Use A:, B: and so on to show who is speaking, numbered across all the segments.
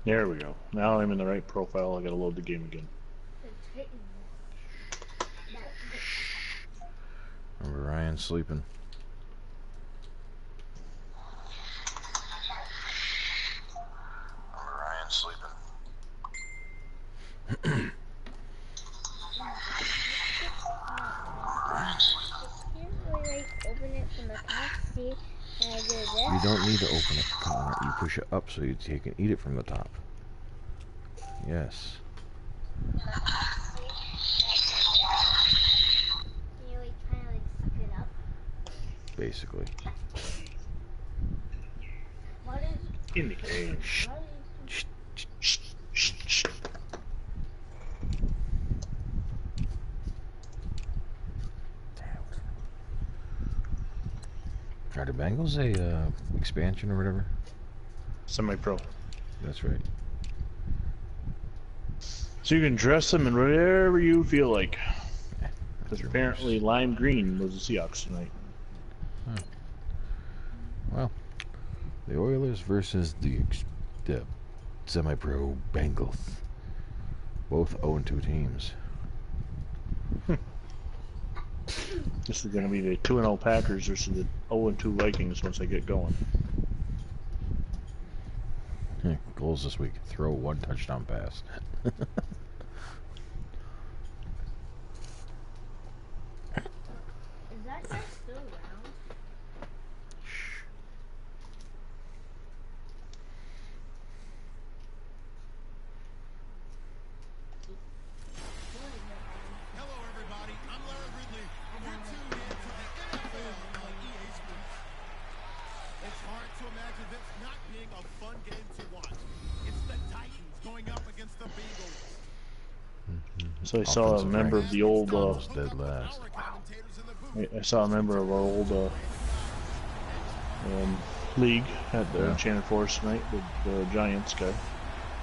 A: There we go. Now I'm in the right profile. I gotta load the game again.
B: Remember Ryan sleeping. You don't need to open it, Connor. You push it up so you can eat it from the top. Yes. Basically.
A: In the game.
B: Shh. Shh.
A: Shh, shh, shh.
B: Are the Bengals a expansion or whatever?
A: Semi-pro.
B: That's right.
A: So you can dress them in whatever you feel like. Because
B: Your
A: apparently lime green was the Seahawks tonight.
B: Huh. Well, the Oilers versus the semi-pro Bengals. Both 0-2 teams.
A: This is going to be the 2-0 Packers versus the 0-2 Vikings once they get going.
B: Goals this week. Throw 1 touchdown pass.
C: Is that guy still around?
B: Shh.
D: Hello, everybody. I'm Larry Ridley. You're tuned in to the NFL on EA Sports. It's hard to imagine this not being a fun game to watch. It's the Titans going up against the Bengals.
A: So I saw a member of the old,
B: dead last.
A: I saw a member of our old league at the Enchanted Forest tonight, the Giants guy.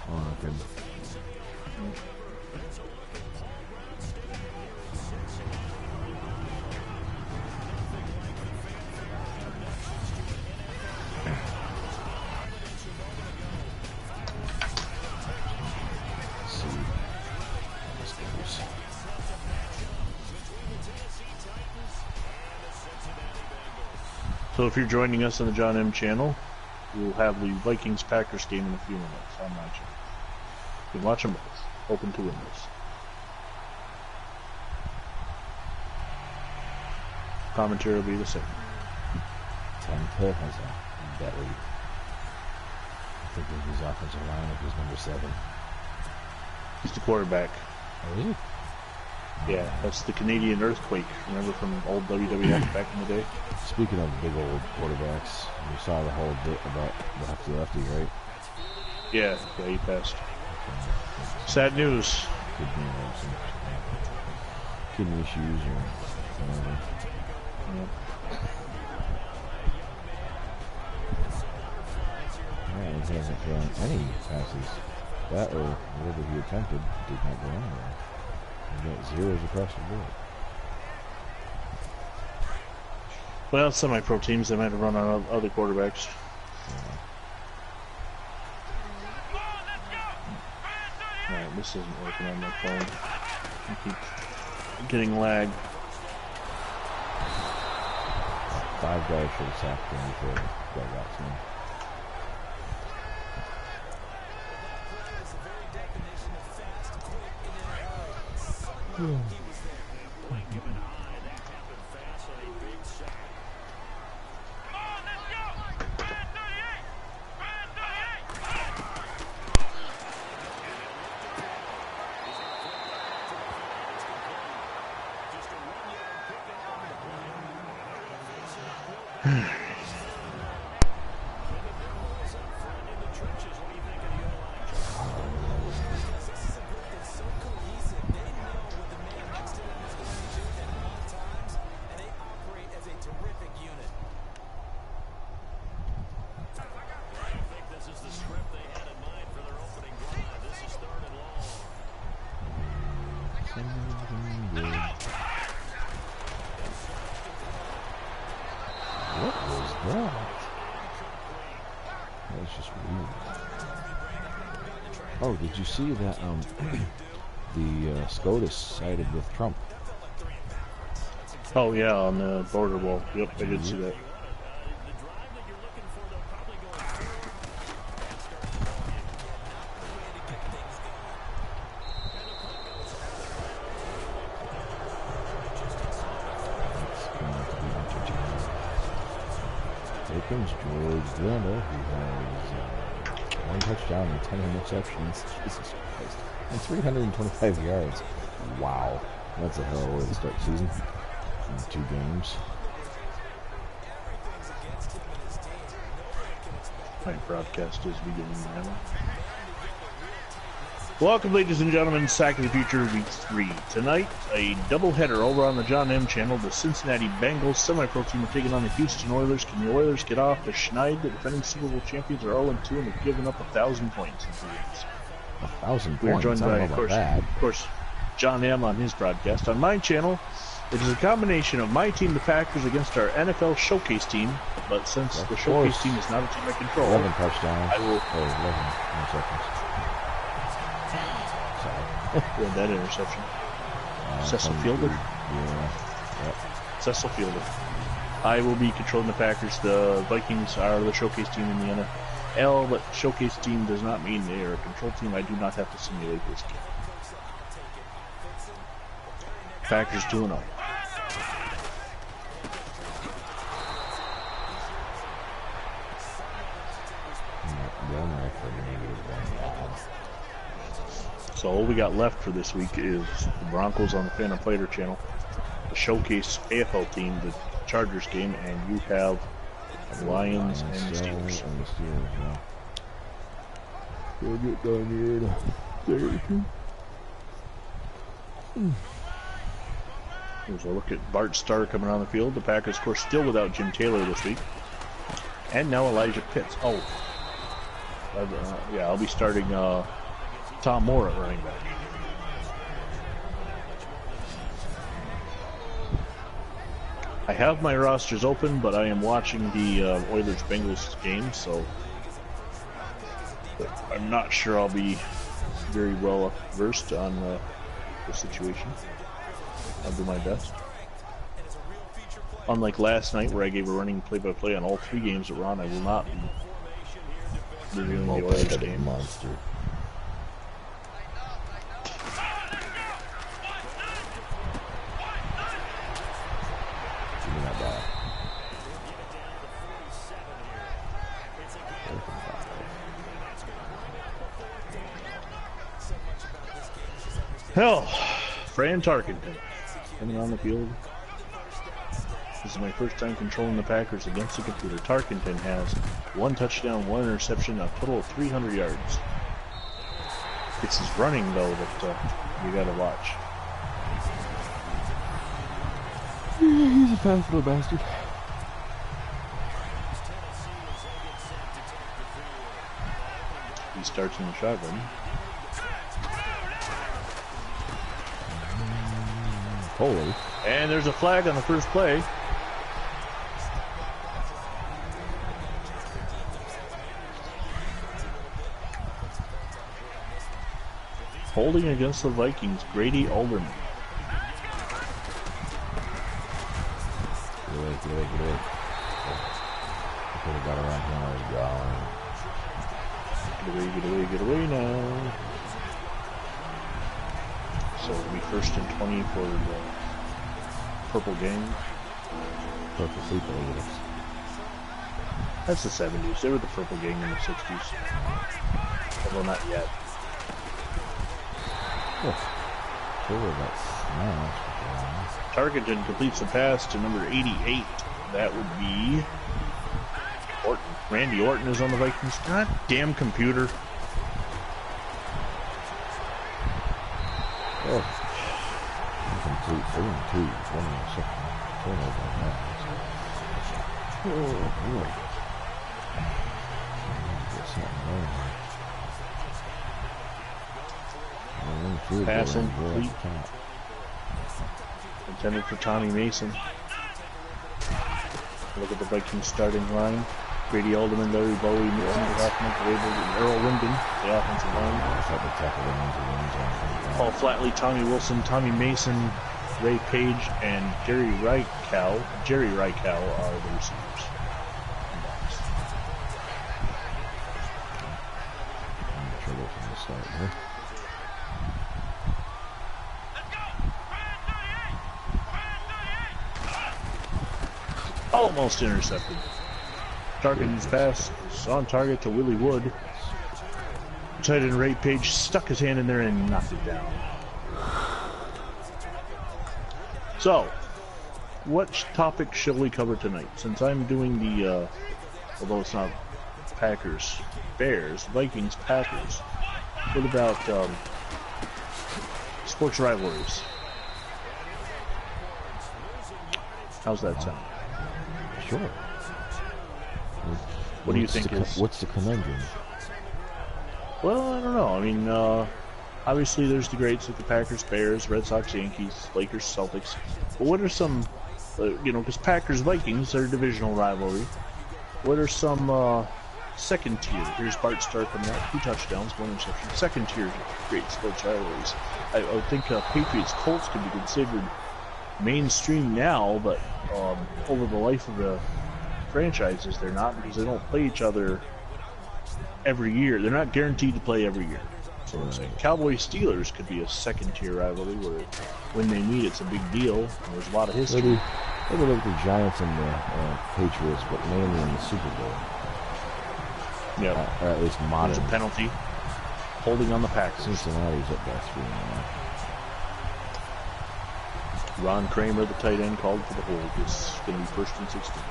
B: Oh, okay.
A: So if you're joining us on the John M channel, we'll have the Vikings-Packers game in a few minutes on my channel. You can watch them both. Open to windows. Commentary will be the same.
B: Tampa has a battery. I think his offensive lineup is number 7.
A: He's the quarterback.
B: Oh, is he?
A: Yeah, that's the Canadian earthquake. Remember from old WWF back in the day?
B: Speaking of big old quarterbacks, you saw the whole bit about the lefty, right?
A: Yeah, he passed. Sad news.
B: Could be some kidney issues or whatever.
A: Yeah.
B: Yeah, he hasn't thrown any passes. That or whatever he attempted did not go anywhere. He got zeros across the board.
A: Well, semi-pro teams, they might have run on other quarterbacks. Alright, this isn't working on my phone. I keep getting lag.
B: 5 guys should have sacked him before the dugouts in. What was that? That was just weird. Oh, did you see that the SCOTUS sided with Trump?
A: Oh yeah, on the border wall. Yep, I did see that.
B: Here comes George Blanda, who has 1 touchdown and 10 interceptions. Jesus Christ. And 325 yards. Wow. That's a hell of a way to start the season. In 2 games.
A: My broadcast is beginning now. Welcome, ladies and gentlemen, Sack of the Future Week 3. Tonight, a doubleheader over on the John M channel. The Cincinnati Bengals semi-pro team are taking on the Houston Oilers. Can the Oilers get off the schneid? The defending Super Bowl champions are 0-2 and they've given up 1,000 points in 3 games.
B: 1,000 points?
A: We are joined by,
B: of
A: course, John M on his broadcast. On my channel, it is a combination of my team, the Packers, against our NFL Showcase team. But since the Showcase team is not a team I control,
B: 11 touchdowns.
A: I will...
B: 11 interceptions.
A: Who had that interception? Cecil Fielder?
B: Yeah. Yep.
A: Cecil Fielder. I will be controlling the Packers. The Vikings are the Showcase team in the NFL, but Showcase team does not mean they are a control team. I do not have to simulate this game. Packers 2-0. So all we got left for this week is the Broncos on the Phantom Fighter channel, the Showcase AFL team, the Chargers game, and you have the Lions and the Steelers.
B: We'll get done here.
A: Here's a look at Bart Starr coming on the field. The Packers, of course, still without Jim Taylor this week. And now Elijah Pitts. Oh. Yeah, I'll be starting Tom Moore at running back. I have my rosters open, but I am watching the Oilers-Bengals game, so I'm not sure I'll be very well versed on the situation. I'll do my best. Unlike last night, where I gave a running play-by-play on all 3 games that were on, I will not be reviewing the Oilers game.
B: Monster. Give me that ball.
A: Hell, Fran Tarkenton coming on the field. This is my first time controlling the Packers against the computer. Tarkenton has 1 touchdown, 1 interception, a total of 300 yards. It's his running, though, that you gotta watch.
B: He's a fast little bastard.
A: He starts in the shotgun.
B: Holy.
A: And there's a flag on the first play. Holding against the Vikings, Grady Alderman.
B: Get away. I could have got around him while he was gone.
A: Get away now. So it'll be 1st and 20 for the Purple Gang.
B: Purple people, yes.
A: That's the 70s. They were the Purple Gang in the 60s. Although not yet.
B: Oh. Sure, that's
A: Tarkenton completes the pass to number 88. That would be Orton. Randy Orton is on the Vikings. God damn computer.
B: Oh. Incomplete. 3-2. 1 turnover on that. Oh, boy. Get something going here.
A: Pass incomplete. Intended for Tommy Mason. Look at the Vikings starting line. Grady Alderman, Larry Bowie, Nixon Hoffman, and Earl Linden, the offensive line. Paul Flatley, Tommy Wilson, Tommy Mason, Ray Page, and Jerry Reichow are the receivers. Almost intercepted. Targeted pass is on target to Willie Wood. Tight end Ray Page stuck his hand in there and knocked it down. So, what topic shall we cover tonight? Since I'm doing the, although it's not Packers, Bears, Vikings, Packers. What about sports rivalries? How's that sound?
B: Sure.
A: What do you think is...
B: What's the conundrum?
A: Well, I don't know. I mean, obviously there's the greats like the Packers, Bears, Red Sox, Yankees, Lakers, Celtics. But what are some, you know, because Packers, Vikings are a divisional rivalry. What are some second tier? Here's Bart Starr coming out, 2 touchdowns, 1 interception. Second tier great sports rivalries. I would think Patriots, Colts can be considered mainstream now, but over the life of the franchises, they're not, because they don't play each other every year. They're not guaranteed to play every year. So I'm saying Cowboys Steelers could be a second tier rivalry where when they meet it's a big deal and there's a lot of history.
B: Maybe like the Giants and the Patriots, but mainly in the Super Bowl.
A: Yeah.
B: Or at least modern.
A: There's a penalty. Holding on the Packers.
B: Cincinnati's up by 3 now.
A: Ron Kramer, the tight end, called for the hold. It's going to be 1st and 16.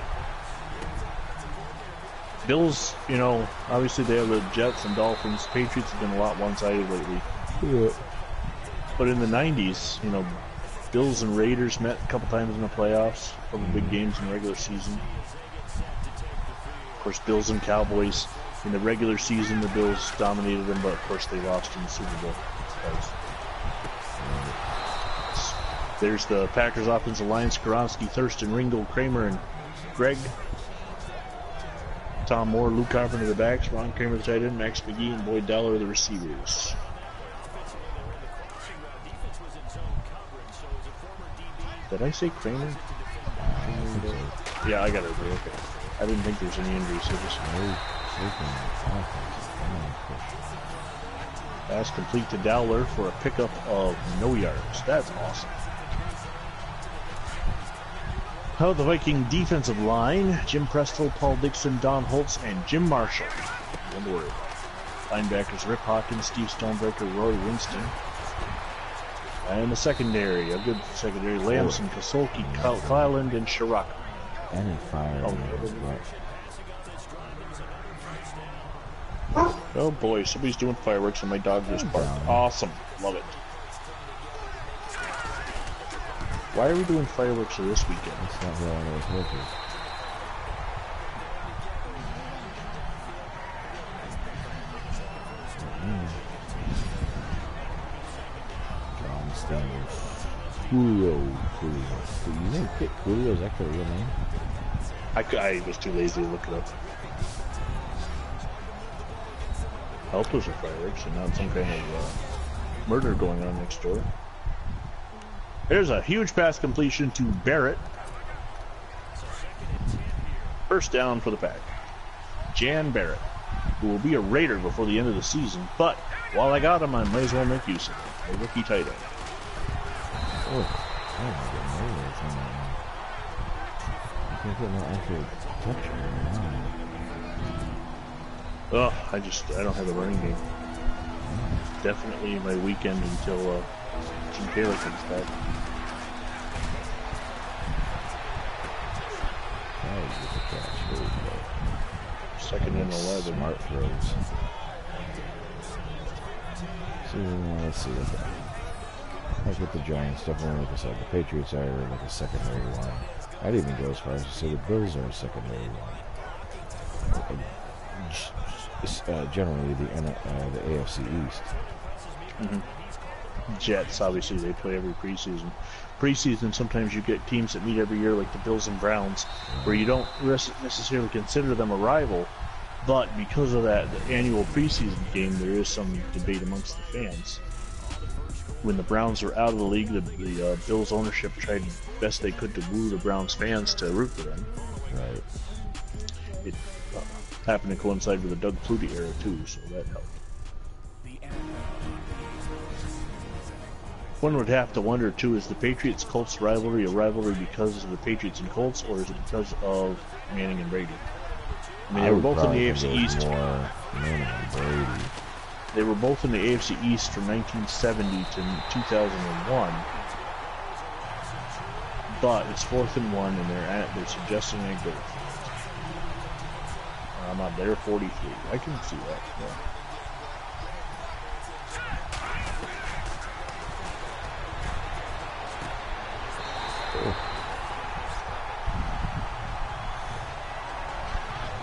A: Bills, you know, obviously they have the Jets and Dolphins. Patriots have been a lot one-sided lately.
B: Yeah.
A: But in the 90s, you know, Bills and Raiders met a couple times in the playoffs. A couple big games in the regular season. Of course, Bills and Cowboys. In the regular season, the Bills dominated them, but of course they lost in the Super Bowl. There's the Packers offensive line: Skoronski, Thurston, Ringgold, Kramer, and Greg. Tom Moore, Luke Carpenter the backs, Ron Kramer the tight end, Max McGee and Boyd Dowler the receivers. Did I say Kramer? Yeah, I got it. Okay. I didn't think there's any injuries. So just pass complete to Dowler for a pickup of no yards. That's awesome. Oh, the Viking defensive line: Jim Prestel, Paul Dixon, Don Holtz, and Jim Marshall. One word. Linebackers: Rip Hawkins, Steve Stonebreaker, Roy Winston. And the secondary, a good secondary: Lamson, Kasolki, Kyland, and Chirac.
B: Any fire.
A: Oh boy, somebody's doing fireworks and my dog just barked. Awesome. Love it. Why are we doing fireworks this weekend?
B: It's not really one of those workers. John Stamos. Julio. You think Julio is actually a real name?
A: I was too lazy to look it up. I hope those are fireworks and not some kind of murder going on next door. There's a huge pass completion to Barrett. First down for the Pack. Jan Barrett, who will be a Raider before the end of the season, but while I got him, I might as well make use of him. A rookie tight end.
B: Oh my goodness. I can't get no accurate touch
A: Ugh, I don't have a running game. Definitely my weekend until Jim Taylor comes back. Second and 11.
B: Smart throws. So let's see what that. Like with the Giants, definitely like I said, the Patriots are like a secondary line. I'd even go as far as to say the Bills are a secondary line. Generally the AFC East.
A: Jets, obviously, they play every preseason. Preseason, sometimes you get teams that meet every year, like the Bills and Browns, where you don't necessarily consider them a rival, but because of that the annual preseason game, there is some debate amongst the fans. When the Browns were out of the league, the Bills ownership tried best they could to woo the Browns fans to root for them.
B: Right.
A: It happened to coincide with the Doug Flutie era too, so that helped. One would have to wonder too, is the Patriots-Colts rivalry a rivalry because of the Patriots and Colts, or is it because of Manning and Brady? I mean, they were both in the AFC East.
B: More Manning and Brady.
A: They were both in the AFC East from 1970 to 2001. But it's 4th and 1, and they're suggesting they go. I'm not there. 43. I can see that. Yeah.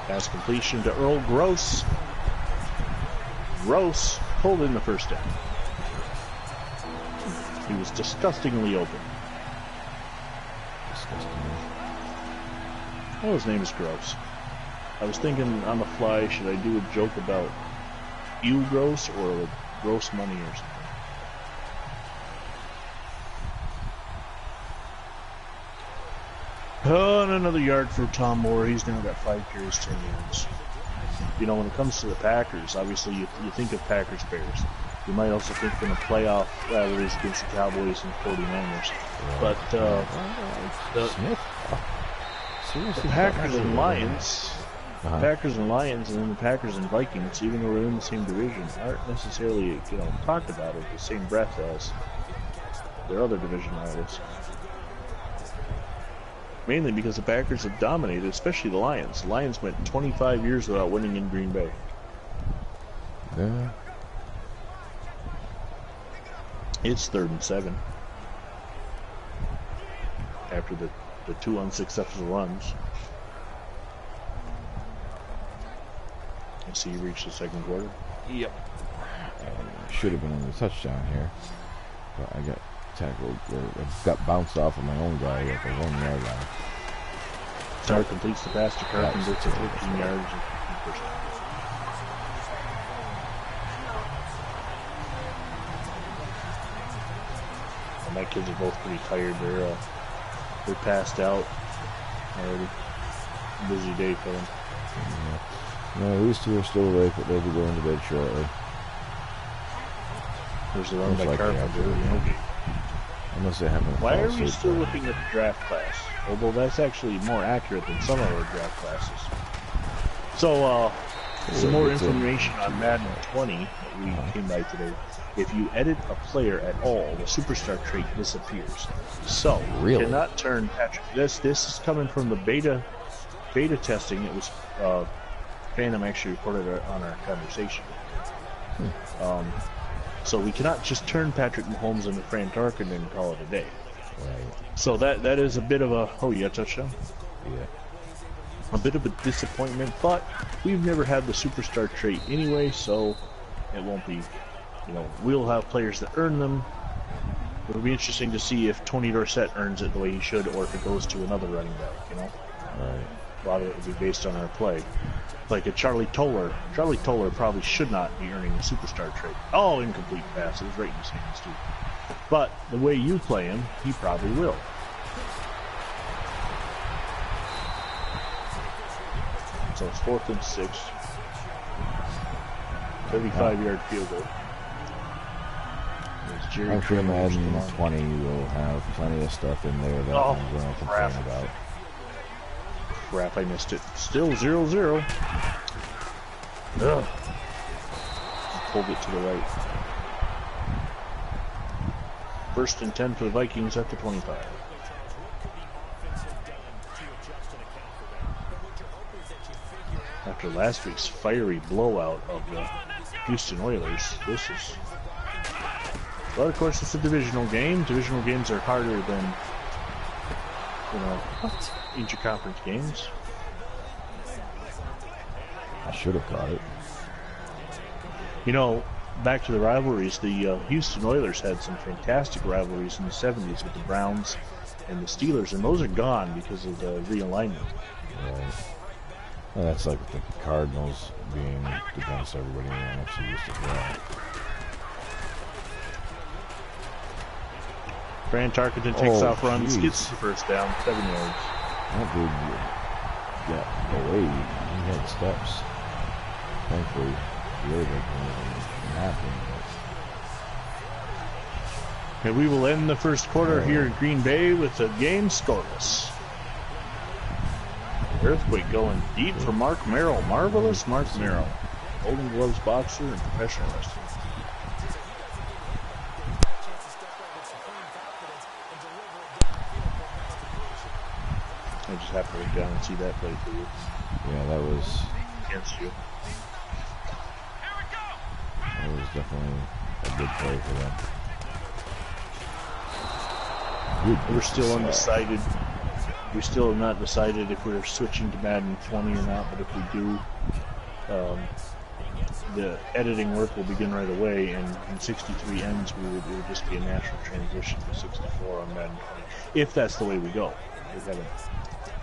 A: Pass completion to Earl Gross. Gross pulled in the first down. He was disgustingly open. Oh, his name is Gross. I was thinking on the fly, should I do a joke about you gross or gross money or something? Oh, and another yard for Tom Moore. He's now got 5 carries, 10 yards. You know, when it comes to the Packers, obviously you think of Packers-Bears. You might also think in the playoff rivalries against the Cowboys and 49ers. But the Packers and Lions, Packers and Lions, and then the Packers and Vikings, even though they're in the same division, aren't necessarily, talked about it the same breath as their other division rivals. Mainly because the Packers have dominated, especially the Lions. The Lions went 25 years without winning in Green Bay.
B: Yeah.
A: It's 3rd and 7. After the 2 unsuccessful runs. I see you reached the second quarter.
B: Yep. Should have been on the touchdown here. But I got tackled, I got bounced off of my own guy at the 1 yard line.
A: Starr completes the pass to Carpenter to 15 yards. And my kids are both pretty tired. They're passed out already. Busy day for them.
B: Yeah. No, these two are still awake, but they'll be going to bed shortly.
A: There's the run by Carpenter.
B: Unless they haven't.
A: Why are we still looking at the draft class? Although that's actually more accurate than some of our draft classes. So, some more information on Madden 20 that we came by today. If you edit a player at all, the superstar trait disappears. So, you cannot turn Patrick. This is coming from the beta testing. It was Phantom actually reported on our conversation. So we cannot just turn Patrick Mahomes into Fran Tarkenton and call it a day.
B: Right.
A: So that is a bit of a touchdown.
B: Yeah.
A: A bit of a disappointment, but we've never had the superstar trait anyway, so it won't be. We'll have players that earn them. It'll be interesting to see if Tony Dorsett earns it the way he should, or if it goes to another running back.
B: Right.
A: A lot of it will be based on our play. Like a Charlie Toller. Charlie Toller probably should not be earning the superstar trait. Oh, incomplete pass. It was right in his hands, too. But the way you play him, he probably will. So it's 4th and 6. 35-yard field goal.
B: I'm sure Madden 20 will have plenty of stuff in there that I'm going to complain about.
A: Crap, I missed it. Still 0-0. Ugh. Pulled it to the right. 1st and 10 for the Vikings at the 25. After last week's fiery blowout of the Houston Oilers, this is... Well, of course, it's a divisional game. Divisional games are harder than, inter-conference games.
B: I should have caught it.
A: back to the rivalries, the Houston Oilers had some fantastic rivalries in the 70s with the Browns and the Steelers, and those are gone because of the realignment.
B: Right. Well, that's like the Cardinals being against everybody in the NFC East as well.
A: Fran Tarkenton takes off, runs,
B: geez.
A: gets the first down, 7 yards.
B: That dude got away. He had steps. Thankfully, the other guy happened.
A: And we will end the first quarter here in Green Bay with the game scoreless. Earthquake going deep for Mark Merrill. Marvelous Mark Merrill. Golden Gloves boxer and professional wrestler. I just have to look down and see that play for you.
B: Yeah, that was
A: Against you.
B: definitely a good play for them.
A: We're still undecided. We still have not decided if we're switching to Madden 20 or not, but if we do, the editing work will begin right away, and when 63 ends, it will just be a natural transition to 64 on Madden 20. If that's the way we go. We haven't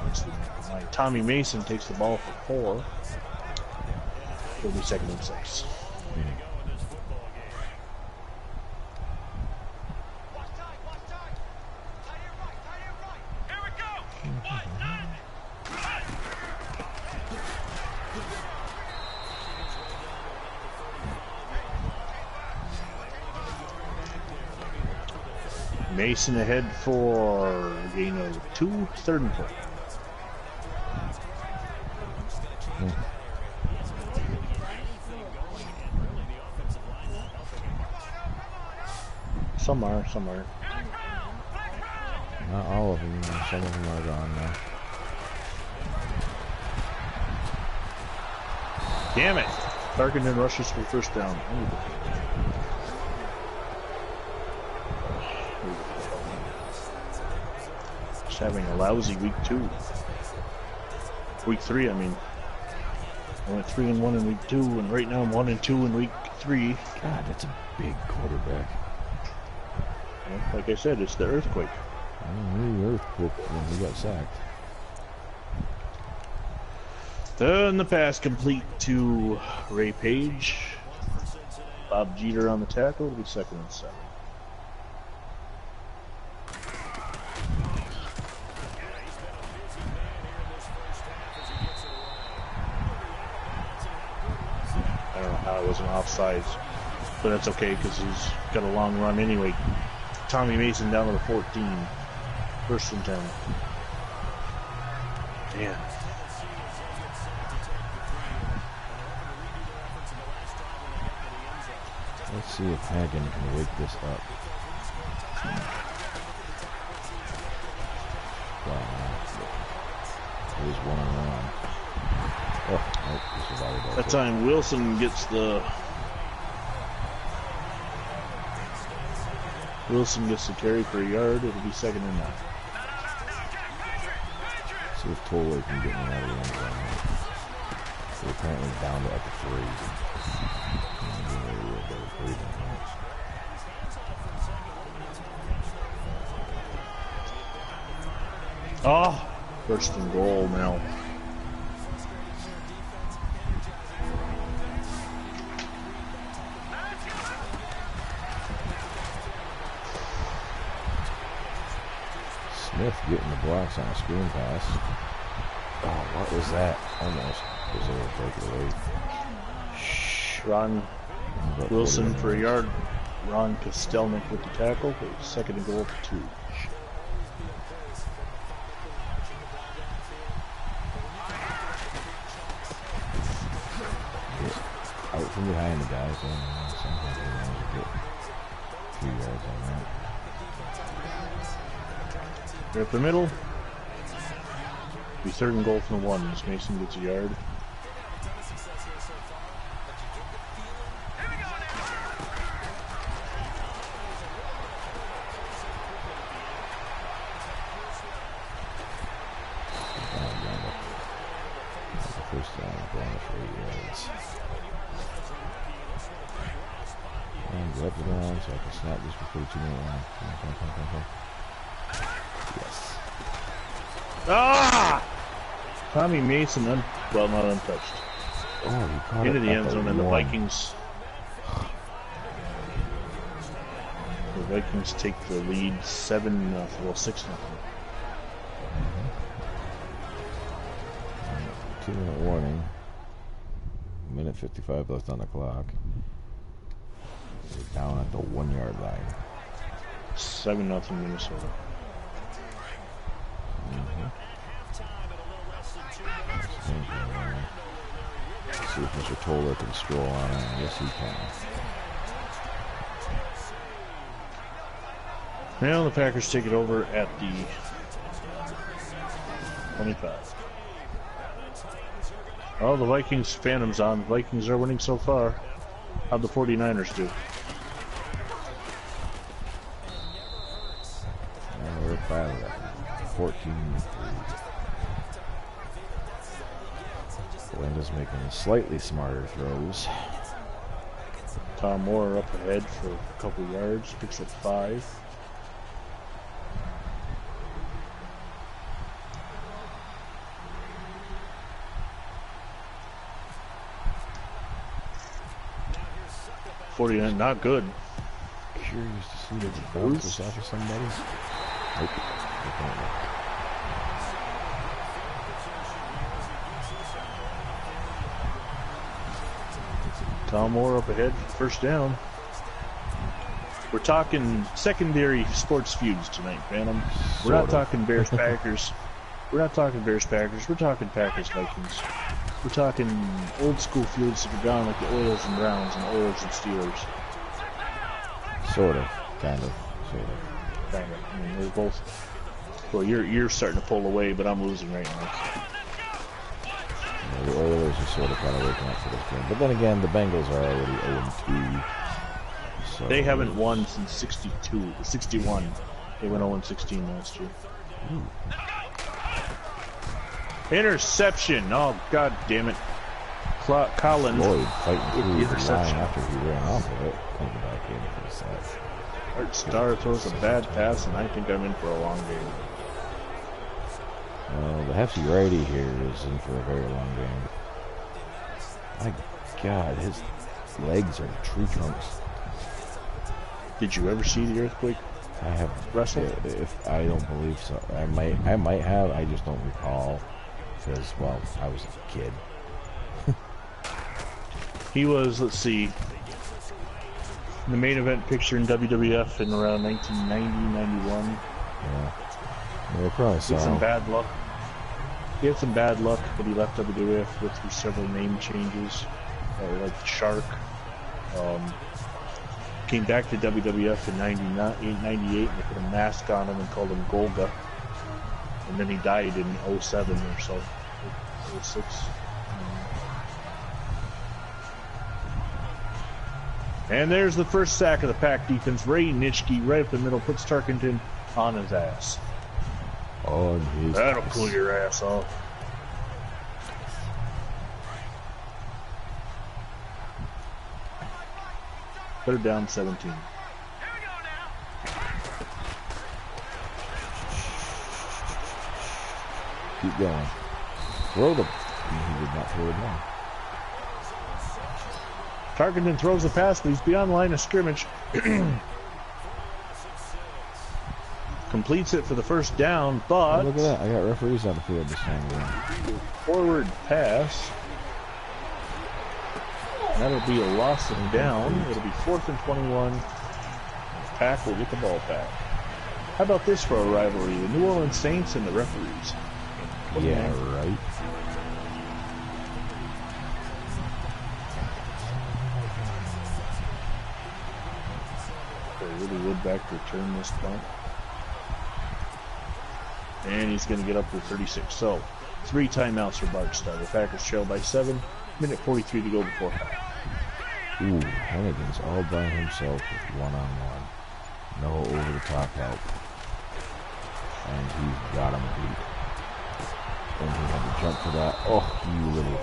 A: honestly made up our mind. Tommy Mason takes the ball for 4. It'll be 2nd and 6. Mason ahead for a gain of 2, 3rd and 4. Some are.
B: Not all of them. Some of them are gone now.
A: Damn it! Tarkenton rushes for first down. Just having a lousy week 2. Week 3, I mean. I went 3-1 in week 2, and right now I'm 1-2 in week 3.
B: God, that's a big quarterback.
A: Well, like I said, it's the earthquake.
B: I mean, the earthquake when he got sacked.
A: And the pass complete to Ray Page. Bob Jeter on the tackle. It'll be 2nd and 7. I don't know how it wasn't offsides, but that's okay because he's got a long run anyway. Tommy Mason down to the 14. 1st and 10. Damn.
B: Let's see if Hagen can wake this up. Wow. It was 1-on-1. Oh, nope, this is volleyball.
A: That time Wilson gets the carry for a yard. It'll be 2nd and 9.
B: See if Tollway can get me out of the end zone. They're apparently down to at the 3.
A: Oh, 1st and goal now.
B: Smith getting the blocks on a screen pass. Oh, what was that? Almost was able to take it away.
A: Ron Wilson for a yard. Ron Kostelnik with the tackle. 2nd and goal for 2.
B: Out from behind the guys. Sometimes they manage to get 2 yards on that.
A: Right up the middle. Be 3rd and goal from the 1 as Mason gets a yard.
B: First down, going for 8 yards. up and down so I can snap this before the 2 minute line. Come on. Yes.
A: Ah! Tommy Mason, well, not untouched.
B: Oh, he caught
A: Into
B: it
A: the
B: at
A: end zone, and the
B: one.
A: Vikings. The Vikings take the lead 7-0, well 6-0.
B: 2 minute warning. Minute 55 left on the clock. We're down at the 1 yard line.
A: 7-0 Minnesota.
B: See if Mr. Toller can stroll on in. Yes, he can.
A: Now the Packers take it over at the 25. Oh, the Vikings Phantom's on. The Vikings are winning so far. How'd the 49ers do?
B: We're battled at 14-3. Belinda's making slightly smarter throws.
A: Tom Moore up ahead for a couple yards, picks up 5. $49, not good.
B: Curious to see if the bounce this off of somebody. Nope.
A: Tom Moore up ahead, first down. We're talking secondary sports feuds tonight, Phantom. We're not talking Bears Packers. We're not talking Bears Packers. We're talking Packers Vikings. We're talking old school feuds that have gone like the Oilers and Browns and Oilers and Steelers.
B: Sort of, kind of, sort of.
A: Kind of. I mean, we're both. Well, you're starting to pull away, but I'm losing right now.
B: You know, the Oilers are sort of kind of waking up for this game, but then again, the Bengals are already 0-2. So
A: They haven't won since 61. They went 0-16 last year.
B: Ooh.
A: Interception! Oh, god damn it. Collins.
B: Lloyd fighting through the line
A: interception.
B: after he ran off of it. Coming back in for the sack.
A: Art Starr throws a bad pass, and I think I'm in for a long game.
B: The hefty righty here is in for a very long game. My God, his legs are tree trunks.
A: Did you ever see the earthquake?
B: I have
A: wrestled.
B: If I don't believe so, I might have. I just don't recall because, well, I was a kid.
A: He was, let's see, the main event picture in WWF in around 1990, 91.
B: Yeah, probably
A: He had some bad luck. He had some bad luck, but he left WWF with several name changes, like Shark. Came back to WWF in 98, and they put a mask on him and called him Golga. And then he died in 07 or so, 06. And there's the first sack of the Pack defense. Ray Nitschke right up the middle, puts Tarkenton on his ass.
B: On his
A: That'll
B: ass.
A: cool your ass off. Put it down 17.
B: Keep going. Throw the. He did not throw it down.
A: Tarkenton throws the pass, but he's beyond the line of scrimmage. Completes it for the first down,
B: Oh,
A: but
B: look at that! I got referees on the field this time again.
A: forward pass. That'll be a loss of down. It'll be 4th and 21. Pack will get the ball back. How about this for a rivalry? The New Orleans Saints and the referees.
B: Yeah, right.
A: They really would back to return this punt. And he's going to get up to 36. So, 3 timeouts for Barksdale. The Packers trail by 7. Minute 43 to go before half.
B: Ooh, Hennigan's all by himself with one-on-one. No over-the-top help. And he's got him beat. And he had to jump for that. Oh, you little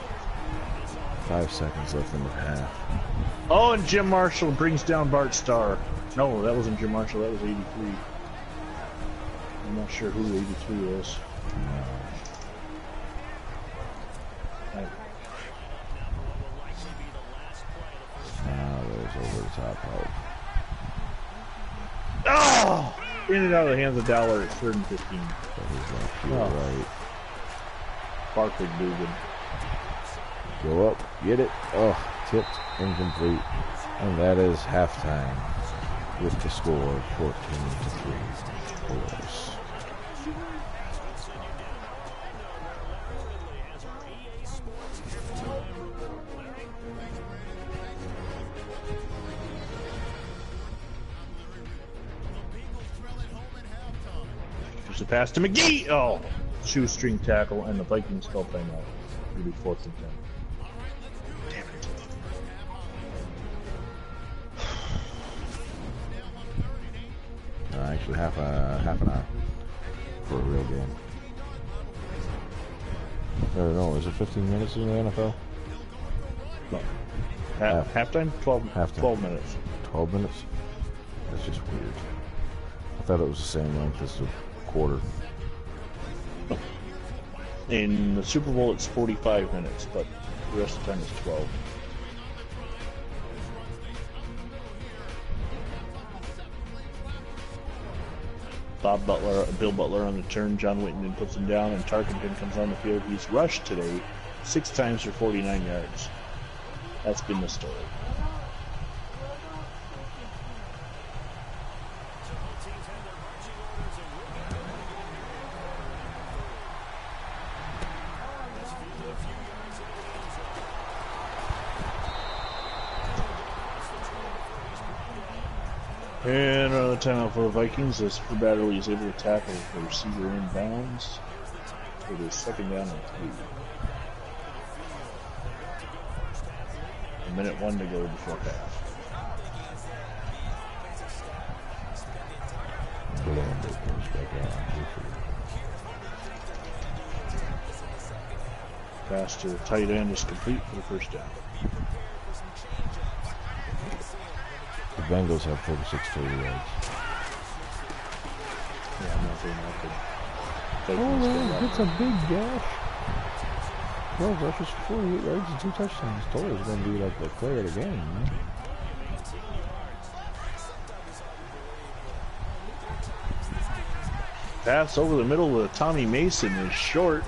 B: 5 seconds left in the half.
A: Oh, and Jim Marshall brings down Bart Starr. No, that wasn't Jim Marshall. That was 83. I'm not sure who 83 is.
B: Now there's over the top help.
A: Oh! In and out of the hands of Dowler at 3rd and 15.
B: That is left, field right.
A: Barkley moving.
B: Go up, get it. Oh, tipped, incomplete. And that is halftime with the score 14-3. Bulls.
A: There's a pass to McGee. Oh, shoestring tackle, and the Vikings call timeout. It'll be 4th and 10. Damn it.
B: Actually, half an hour for a real game. No, is it 15 minutes in the NFL?
A: No. Halftime? 12,
B: Halftime.
A: 12 minutes.
B: 12 minutes? That's just weird. I thought it was the same length as the quarter.
A: In the Super Bowl, it's 45 minutes, but the rest of the time is 12. Bill Butler on the turn. John Whittington puts him down, and Tarkenton comes on the field. He's rushed today 6 times for 49 yards. That's been the story. And another timeout for the Vikings as Batterley is able to tackle the receiver in bounds. It is 2nd down and 3. 1:01 to go before half. Pass to the tight end is complete for the 1st down.
B: The Bengals have 36 total yards.
A: Yeah, I'm not saying nothing.
B: Oh, man, it's a big gash. 12 rushes for 48 yards and 2 touchdowns. Total is going to be like the player of the game, man.
A: Pass over the middle of Tommy Mason is short.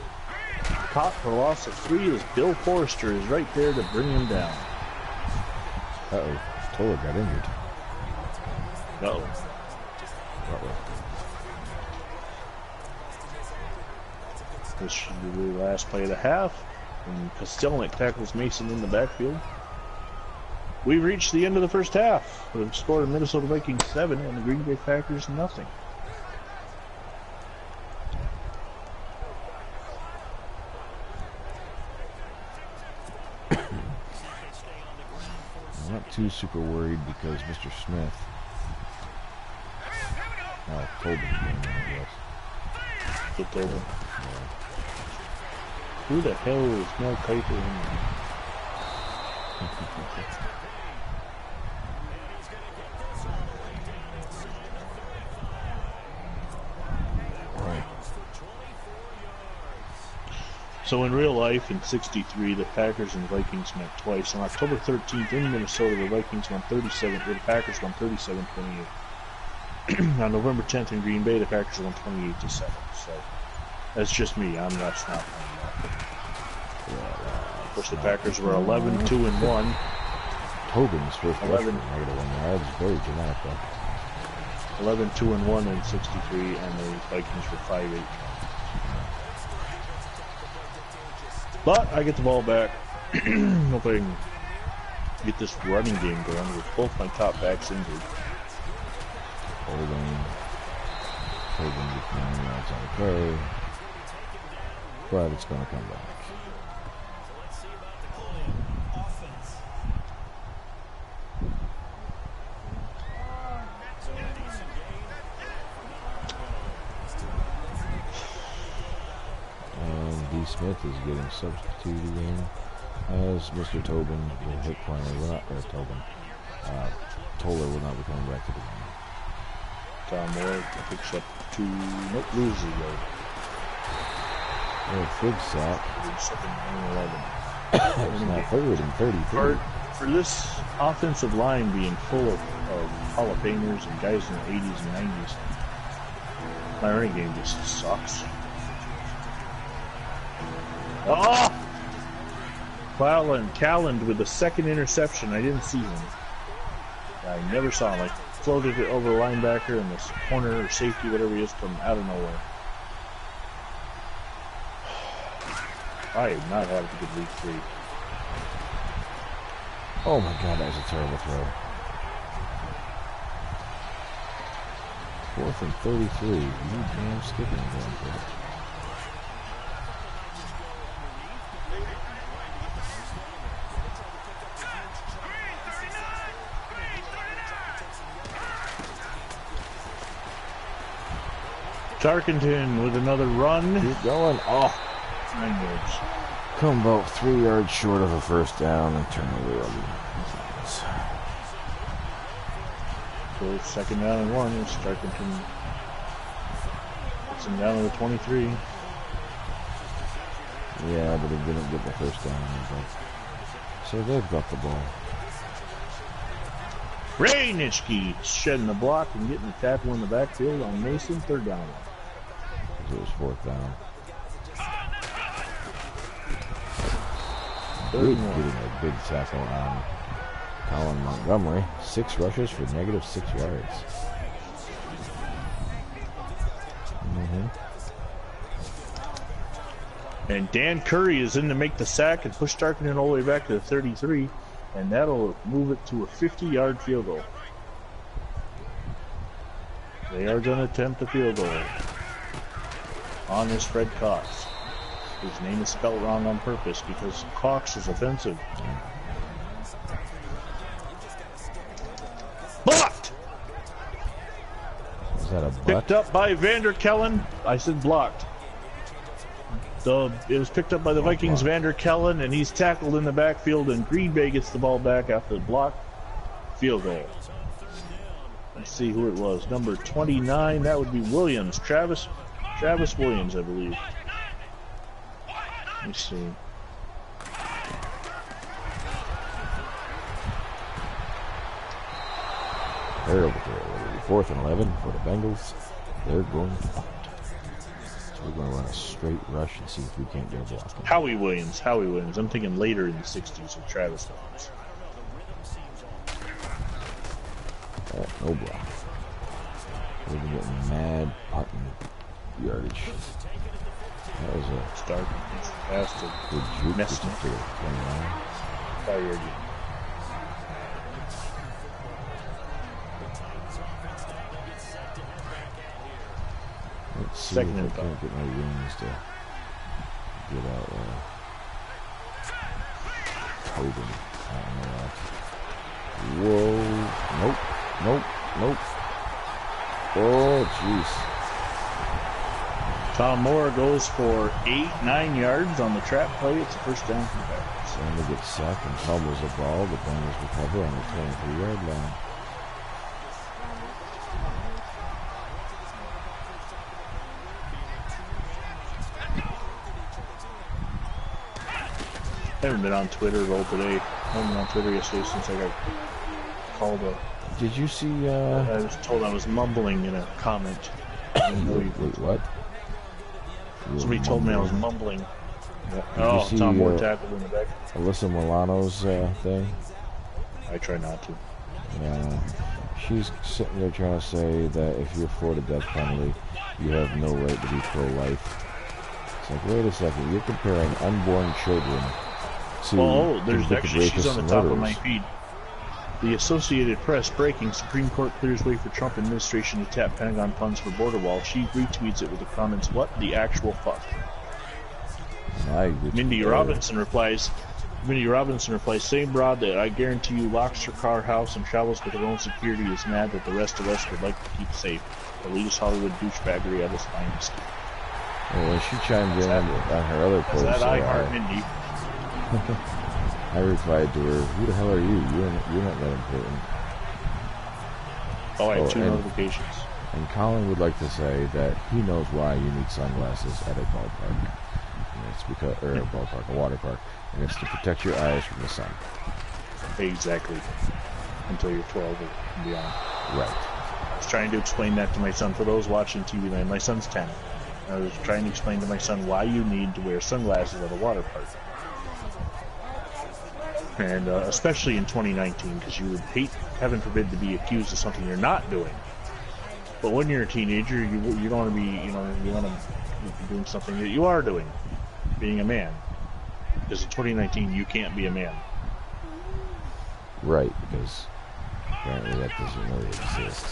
A: Caught for loss of 3 as Bill Forrester is right there to bring him down.
B: Uh-oh. Tola got injured.
A: Uh-oh. This should be the last play of the half. And Kostelnik tackles Mason in the backfield. We've reached the end of the first half. We've scored Minnesota Vikings 7 and the Green Bay Packers nothing.
B: I'm not too super worried because Mr. Smith told him again, I guess.
A: He told him. Who the hell is Mel Kiper in there? So in real life, in '63, the Packers and Vikings met twice. On October 13th in Minnesota, the Vikings won 37. The Packers won 37-28. On November 10th in Green Bay, the Packers won 28-7. So that's just me. That's not. Of course, the Packers were 11-2-1.
B: Tobin's first rush for -1 yard is very dramatic, though.
A: 11-2-1 in '63, and the Vikings were 5-8. But I get the ball back. Hope I can get this running game going with both my top backs injured.
B: Tobin gets 9 yards on the play. But it's going to come back. And D. Smith is getting substituted in. As Mr. Tobin will hit corner, we're not, or Tobin, Toller will not be coming back to the game.
A: Tom Moore picks up 2, nope, loses a yard.
B: Oh, fig sack.
A: Second and 11.
B: It's now 3rd and 33.
A: For this offensive line being full of Hall of Famers and guys in the 80s and 90s, my running game just sucks. Oh! Calland with the second interception. I didn't see him. I never saw him. I floated it over the linebacker and this corner or safety, whatever he is, from out of nowhere. I have not had a good week 3.
B: Oh my god, that was a terrible throw. 4th and 33. You damn skipping going for it.
A: Tarkenton with another run.
B: Keep going. Oh,
A: 9 yards.
B: come about 3 yards short of a first down and turn away on the
A: So 2nd down and 1 is Tarkenton. Puts him down to the 23.
B: Yeah, but they didn't get the first down. But so they've got the ball.
A: Rainishke shedding the block and getting the tackle in the backfield on Mason. 3rd down.
B: It was 4th down.
A: Third
B: Getting
A: one.
B: a big tackle on Colin Montgomery. 6 rushes for negative 6 yards.
A: And Dan Curry is in to make the sack and push Tarkenton all the way back to the 33, and that'll move it to a 50-yard field goal. They are going to attempt a field goal on this Fred Cox. His name is spelled wrong on purpose because Cox is offensive. Blocked!
B: Is that a butt?
A: Picked up by Vander Kellen. I said blocked. It was picked up by the Vikings, Vander Kellen, and he's tackled in the backfield, and Green Bay gets the ball back after the block. Field goal. Let's see who it was. Number 29, that would be Williams. Travis Williams, I believe. Let me see.
B: Terrible throw. 4th and 11 for the Bengals. They're going to punt. So we're going to run a straight rush and see if we can't get a block.
A: Howie Williams. I'm thinking later in the 60s with Travis Williams.
B: No block. We've been getting mad punting yardage. That was a
A: Start. Fast to
B: good juke.
A: mess
B: To 29.
A: fired.
B: Let's see
A: Second
B: if
A: and
B: I can't get my wings to get out there. Tobin. I don't know that. Whoa. Nope. Oh, jeez.
A: Tom Moore goes for 9 yards on the trap play. It's a first down for the Bears.
B: Sandy gets sacked and fumbles the ball. The Bengals recover on the 23-yard line.
A: I haven't been on Twitter all today. I haven't been on Twitter yesterday since I got called a...
B: Did you see,
A: I was told I was mumbling in a comment.
B: wait, what?
A: Somebody told me I was mumbling.
B: Did
A: Oh,
B: you see,
A: Tom Moore tackled in the back.
B: Alyssa Milano's thing?
A: I try not to.
B: Yeah. She's sitting there trying to say that if you're for the death penalty, you have no right to be pro-life. It's like, wait a second, you're comparing unborn children to
A: there's
B: convicted
A: actually, she's
B: rapists
A: on the
B: and
A: top of my
B: murderers.
A: feed. The Associated Press breaking: Supreme Court clears way for Trump administration to tap Pentagon funds for border wall. She retweets it with the comments, "What the actual fuck?" Mindy Robinson replies, "Same broad that I guarantee you locks her car, house, and travels with her own security is mad that the rest of us would like to keep safe. The latest Hollywood douchebaggery at its finest."
B: Well, she chimed in on her other post.
A: That I heart Mindy.
B: I replied to her, "Who the hell are you? You're not that important."
A: Oh, I have two
B: and-
A: notifications.
B: And Colin would like to say that he knows why you need sunglasses at a ballpark. And it's because, or a ballpark, a water park, and it's to protect your eyes from the sun.
A: Exactly. Until you're 12 and beyond.
B: Right.
A: I was trying to explain that to my son. For those watching TV Land, my son's 10. I was trying to explain to my son why you need to wear sunglasses at a water park. And especially in 2019, because you would hate, heaven forbid, to be accused of something you're not doing. But when you're a teenager, you don't want to be, you want to be doing something that you are doing, being a man. Because in 2019, you can't be a man.
B: Right, because apparently that doesn't really exist.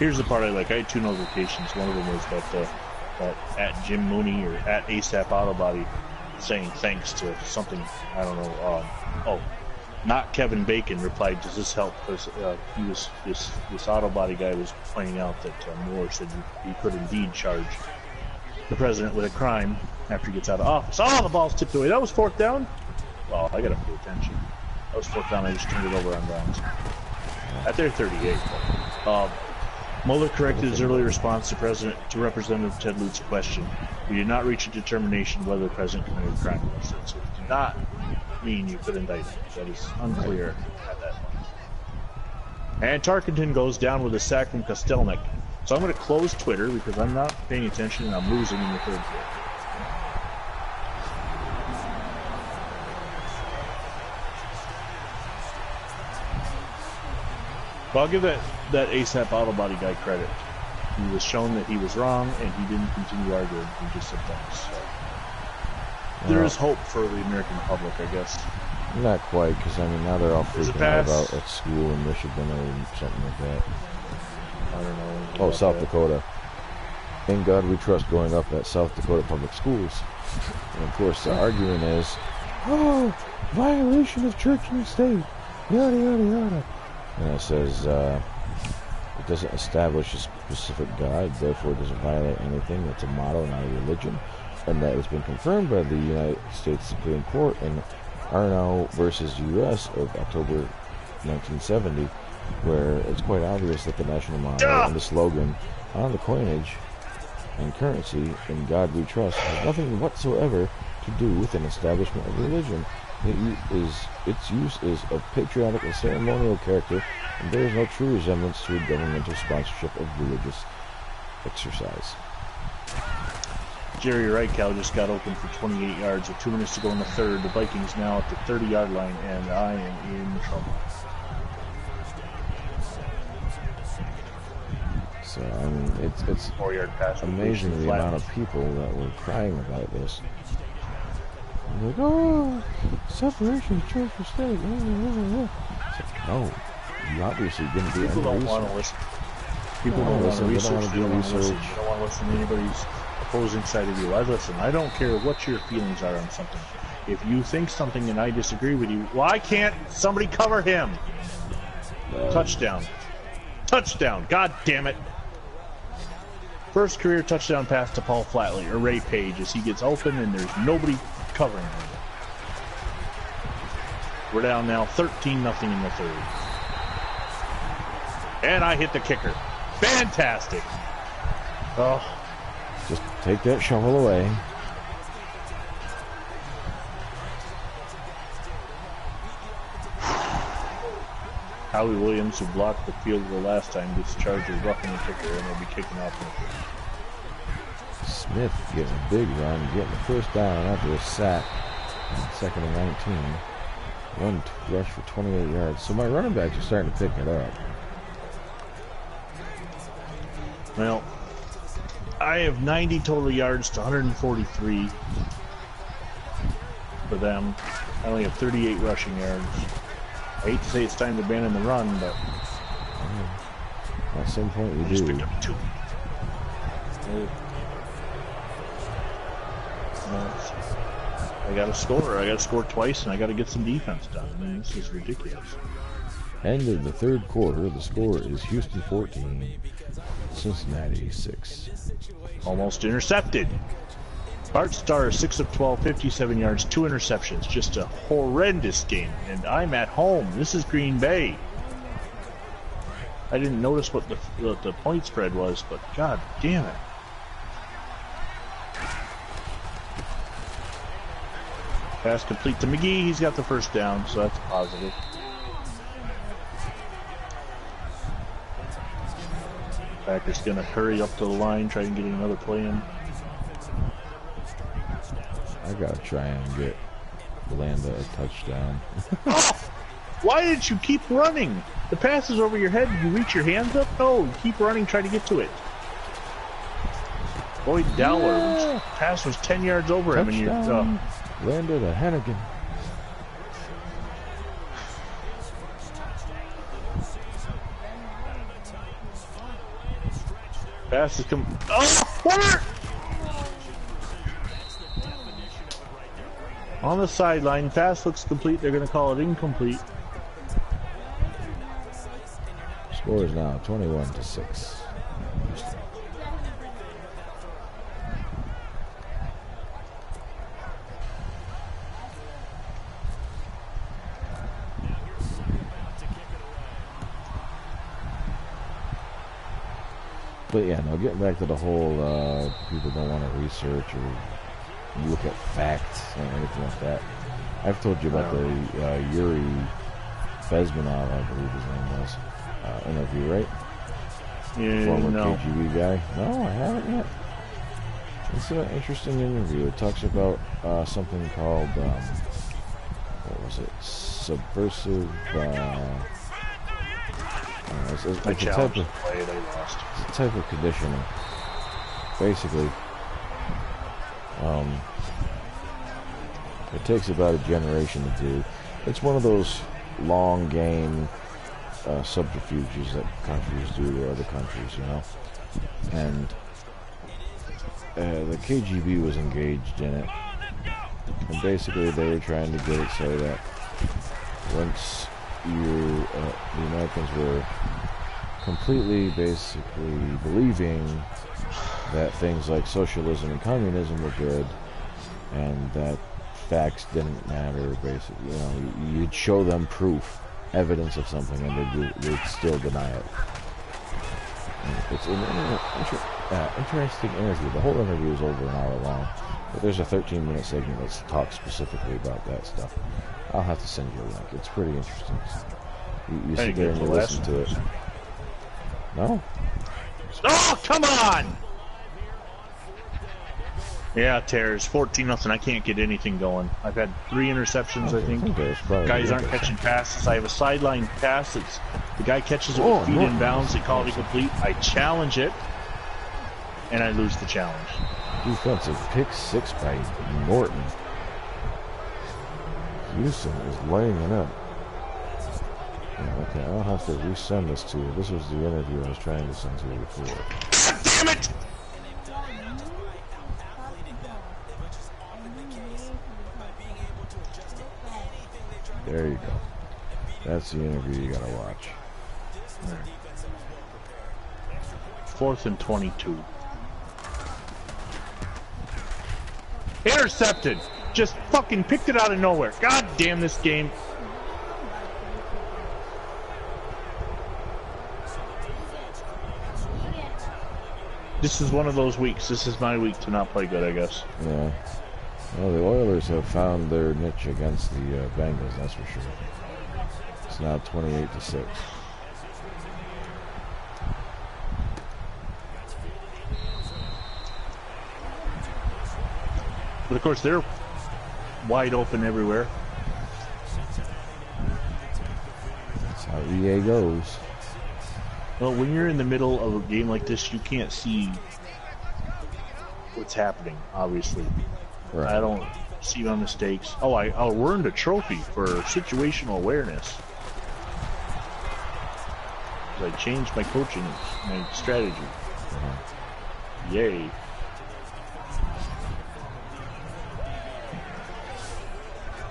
A: Here's the part I like. I had two notifications. One of them was that at Jim Mooney or at ASAP Autobody saying thanks to something, I don't know. Not Kevin Bacon replied, "Does this help?" Because this auto body guy was pointing out that Moore said he could indeed charge the president with a crime after he gets out of office. Oh, the ball's tipped away. That was fourth down. Well, I gotta pay attention. That was fourth down. I just turned it over on downs. At their 38. Mueller corrected his earlier response to Representative Ted Lutz's question. We did not reach a determination whether the president committed a crime or not. So it did not mean you could indict him. That is unclear at that point. And Tarkenton goes down with a sack from Kostelnik. So I'm going to close Twitter because I'm not paying attention and I'm losing in the third quarter. But I'll give that ASAP Autobody guy credit. He was shown that he was wrong and he didn't continue arguing. He just said thanks. So. There is hope for the American public, I guess.
B: Not quite, because I mean now they're all
A: There's a
B: freaking out
A: pass.
B: about a school in Michigan or something like that.
A: I don't know.
B: Oh,
A: about
B: South
A: that.
B: Dakota. In God We Trust going up at South Dakota Public Schools. And of course the argument is, oh, violation of church and state. Yada, yada, yada. And it says, it doesn't establish a specific God, therefore it doesn't violate anything. It's a motto, not a religion. And that has been confirmed by the United States Supreme Court in Arnau versus U.S. of October 1970, where it's quite obvious that the national motto and the slogan on the coinage and currency, "In God We Trust," has nothing whatsoever to do with an establishment of religion. Its use is of patriotic and ceremonial character, and bears no true resemblance to a governmental sponsorship of religious exercise.
A: Jerry Reichow just got open for 28 yards with 2 minutes to go in the third. The Vikings now at the 30-yard line, and I am in trouble.
B: So, I mean, it's
A: 4-yard pass.
B: amazing the amount of people that were crying about this. They're like, oh, separation of church and state. It's like, no, you obviously didn't do
A: People
B: any
A: don't want to
B: research.
A: listen. People don't want to
B: They
A: research.
B: don't want to do research.
A: They don't want to listen to anybody's opposing side of you. I listen. I don't care what your feelings are on something. If you think something and I disagree with you, why can't somebody cover him? Touchdown. Touchdown. God damn it. First career touchdown pass to Paul Flatley, or Ray Page, as he gets open and there's nobody covering him. We're down now 13-0 in the third. And I hit the kicker. Fantastic. Oh,
B: Just take that shovel away.
A: Howie Williams, who blocked the field goal last time, gets charged with roughing the kicker, and they'll be kicking off in the third.
B: Smith getting a big run, getting the first down after a sack. And second and 19. One rush for 28 yards. So my running backs are starting to pick it up.
A: Well, I have 90 total yards to 143 for them. I only have 38 rushing yards. I hate to say it's time to abandon the run, but
B: At some point you
A: I just
B: do.
A: picked up 2. I got to score. I got to score twice, and I got to get some defense done. I mean, this is ridiculous.
B: End of the third quarter. The score is Houston 14, Cincinnati 6.
A: Almost intercepted. Bart Starr, 6 of 12, 57 yards, 2 interceptions. Just a horrendous game. And I'm at home. This is Green Bay. I didn't notice what the point spread was, but god damn it. Pass complete to McGee. He's got the first down, so that's positive. Packers going to hurry up to the line, try and get another play in.
B: I gotta try and get Landa a touchdown.
A: Oh! Why did you keep running? The pass is over your head. You reach your hands up? No, you keep running, try to get to it. Boyd Dowler, pass was 10 yards over him, and you're
B: Landa to Hennigan.
A: Pass is come. Oh, what? On the sideline, pass looks complete. They're going to call it incomplete.
B: Score is now 21-6. But yeah, no, getting back to the whole people don't want to research or look at facts and anything like that. I've told you about the Yuri Bezmenov, I believe his name was, interview, right?
A: Yeah,
B: Former
A: no.
B: KGB guy. No, I haven't yet. It's an interesting interview. It talks about something called, what was it? Subversive, it's a type of
A: play they lost.
B: It's a type of conditioning. Basically, it takes about a generation to do. It's one of those long game subterfuges that countries do to other countries, you know. And the KGB was engaged in it, and basically they were trying to get it so that once the Americans were completely basically believing that things like socialism and communism were good, and that facts didn't matter. Basically, you know, you'd show them proof, evidence of something, and they'd still deny it. And it's an interesting interview. The whole interview is over an hour long, but there's a 13-minute segment that talks specifically about that stuff. I'll have to send you a link. It's pretty interesting. You sit there and you listen to it. No?
A: Oh, come on! Yeah, Tears, 14-0. I can't get anything going. I've had 3 interceptions, I think. Guys aren't catching passes. I have a sideline pass. The guy catches it with feet in bounds. They call it incomplete. I challenge it, and I lose the challenge.
B: Defensive pick 6 by Norton. Houston is laying it up. Yeah, okay, I'll have to resend this to you. This was the interview I was trying to send to you before.
A: God damn it!
B: There you go. That's the interview you gotta watch.
A: 4th and 22. Intercepted! Just fucking picked it out of nowhere. God damn this game. This is one of those weeks. This is my week to not play good, I guess.
B: Yeah. Well, the Oilers have found their niche against the Bengals, that's for sure. It's now 28-6.
A: But of course, they're wide open everywhere.
B: That's how EA goes.
A: Well, when you're in the middle of a game like this, you can't see what's happening, obviously.
B: Right.
A: I don't see my mistakes. Oh, I earned a trophy for situational awareness. I changed my coaching, my strategy. Yay.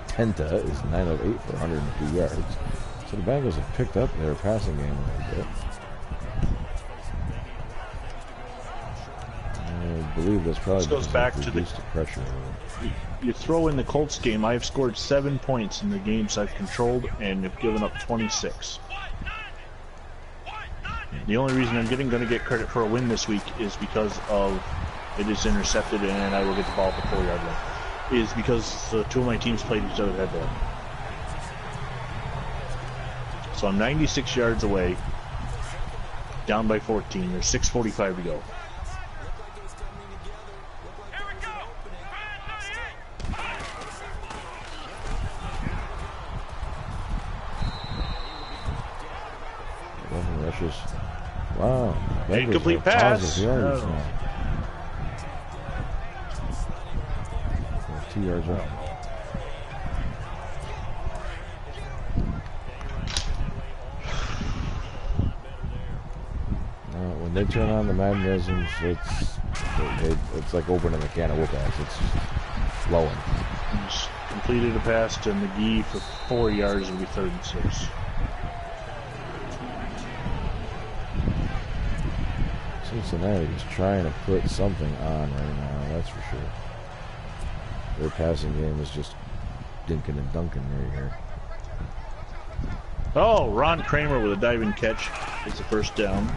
B: Tenta is 9 of 8 for 102 yards. So the Bengals have picked up their passing game a little bit. I believe that's probably
A: This goes
B: because
A: back
B: they've
A: to the-
B: reduced the pressure.
A: You throw in the Colts game, I've scored 7 points in the games I've controlled and have given up 26. The only reason I'm going to get credit for a win this week is because of it is intercepted and I will get the ball at the 4-yard line. Is because the two of my teams played each other head-to-head. So I'm 96 yards away, down by 14. There's 6:45 to go.
B: Rushes. Wow. Bengals
A: Incomplete
B: have
A: pass.
B: positive yards
A: No.
B: now. 2 yards off. When they turn on the magnetisms, it's like opening a can of whoop ass. It's just flowing.
A: He's completed a pass to McGee for 4 yards. It'll be 3rd and 6.
B: Cincinnati is trying to put something on right now, that's for sure. Their passing game is just dinking and dunking right here.
A: Oh, Ron Kramer with a diving catch is the first down.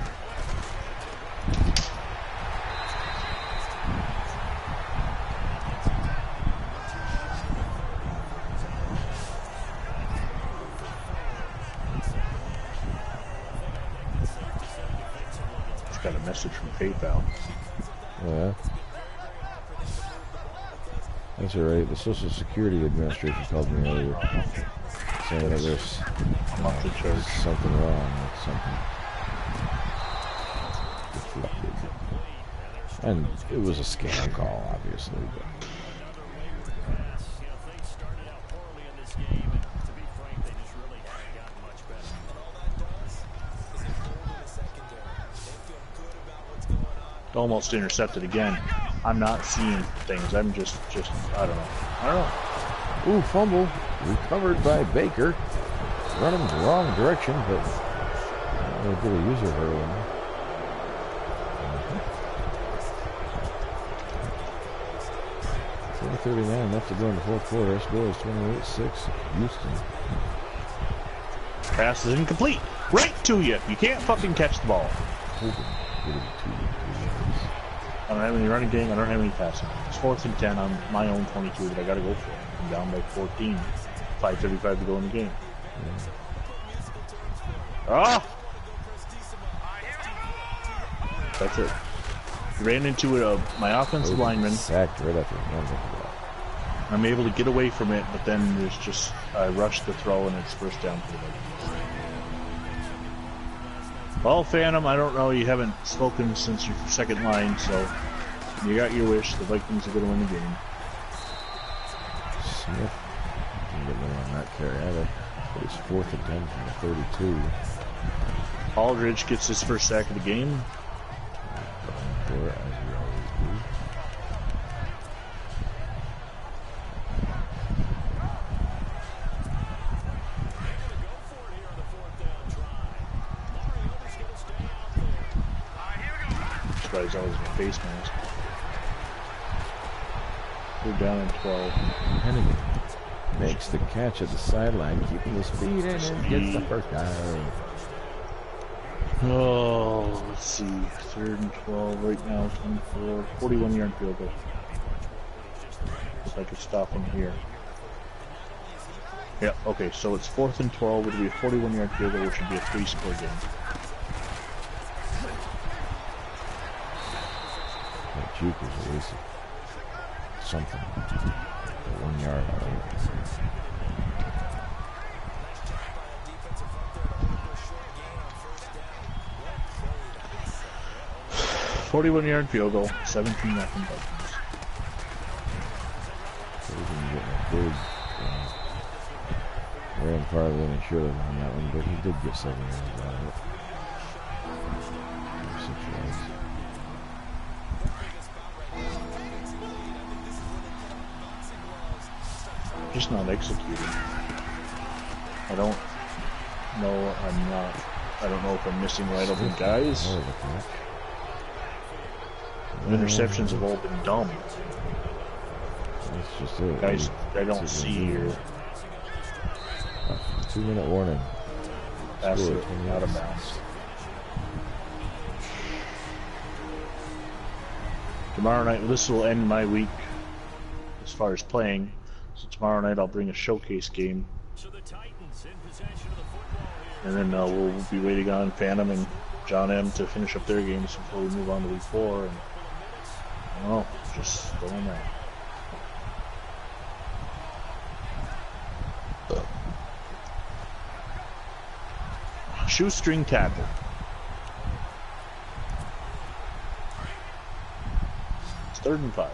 A: Just got a message from PayPal.
B: Oh, yeah? That's alright. The Social Security Administration called me earlier saying that there's
A: A monthly charge.
B: something wrong with something. Deflected. And it was a scam call, obviously. But
A: Almost intercepted again. I'm not seeing things. I'm just I don't know.
B: ooh, fumble. Recovered by Baker. Running the wrong direction, but they did a user hurdle. 4:39 left to go in the fourth quarter. Our score is 28-6. Houston.
A: Pass is incomplete. Right to you. You can't fucking catch the ball.
B: Hogan. Getting 2 yards.
A: I don't have any running game. I don't have any passing. It's 4th and 10 on my own 22 that I got to go for. I'm down by 14. 5:35 to go in the game. Ah! That's it. Ran into my offensive lineman.
B: Sacked right after the
A: I'm able to get away from it, but then there's just I rushed the throw and it's first down for the Vikings. Well, Phantom, I don't know. You haven't spoken since your second line, so you got your wish. The Vikings are going to win the game.
B: Smith didn't get no on that carry either. But it's 4th and 10 from the 32.
A: Aldridge gets his first sack of the game.
B: For it, as we always do.
A: That's why he's always in a face mask. We're down in 12.
B: Hennigan makes the catch at the sideline, keeping his feet in and gets the first down.
A: Oh, let's see. 3rd and 12 right now. 24. 41-yard field goal. If I could stop him here. Yeah, okay, so it's 4th and 12. It'll be a 41-yard field goal, which would be a 3-score game.
B: That juke was a waste of something. 1 yard, I think.
A: 41-yard field goal. 17-0 Vikings.
B: So we can get a big ran farther than he should have on that one, but he did get 7 yards out of it. 6 yards.
A: Just not executing. I don't know. I don't know if I'm missing wide open guys.
B: That was a catch.
A: Interceptions have all been dumb.
B: That's just it.
A: Guys, I don't see here.
B: 2-minute warning.
A: Pass
B: Score,
A: it
B: 20
A: out of
B: yards.
A: bounds. Tomorrow night, this will end my week as far as playing. So tomorrow night I'll bring a showcase game. And then we'll be waiting on Phantom and John M to finish up their games before we move on to week 4. And I don't know, just going there. Shoestring tackle. It's 3rd and 5.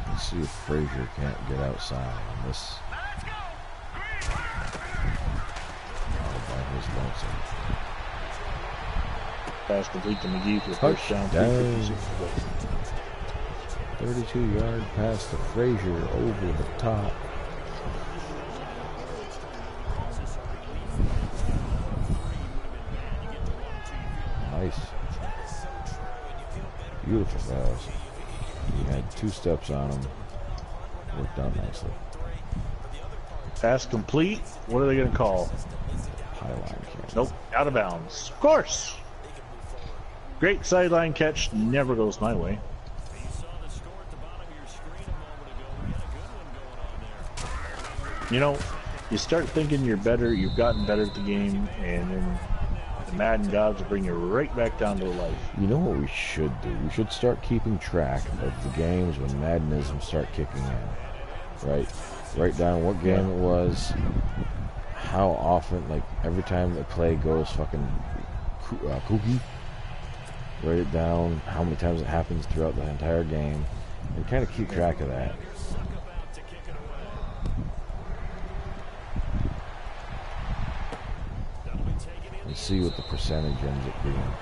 B: Let's see if Frazier can't get outside on this. By his lonesome.
A: Pass complete to McGee for the first down.
B: Touchdown. 32-yard pass to Frazier over the top. Nice. Beautiful pass. He had 2 steps on him. Worked out nicely.
A: Pass complete. What are they going to call?
B: Highline catch.
A: Nope, out of bounds. Of course. Great sideline catch. Never goes my way. You know, you start thinking you're better, you've gotten better at the game, and then the Madden gods will bring you right back down to life.
B: You know what we should do? We should start keeping track of the games when Maddenism start kicking in. Right? Write down what game it was, how often, like every time the play goes fucking kooky. Write it down, how many times it happens throughout the entire game, and kind of keep track of that. And see what the percentage ends up being.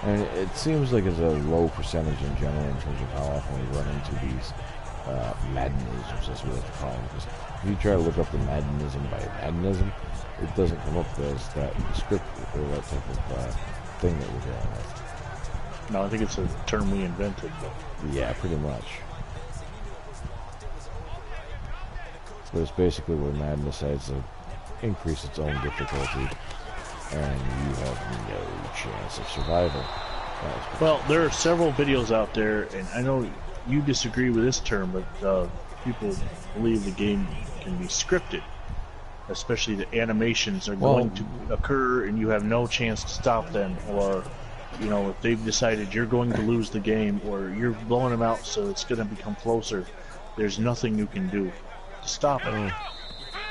B: And it seems like it's a low percentage in general in terms of how often we run into these Maddenisms, that's what they call them. Because if you try to look up the Maddenism by Maddenism, it doesn't come up as that script or that type of thing that we're dealing with.
A: No, I think it's a term we invented. But
B: Yeah, pretty much. But it's basically where Madden decides to increase its own difficulty, and you have no chance of survival.
A: well, there are several videos out there, and I know you disagree with this term, but people believe the game can be scripted. Especially the animations are going to occur and you have no chance to stop them, or you know, if they've decided you're going to lose the game or you're blowing them out so it's going to become closer, there's nothing you can do to stop it.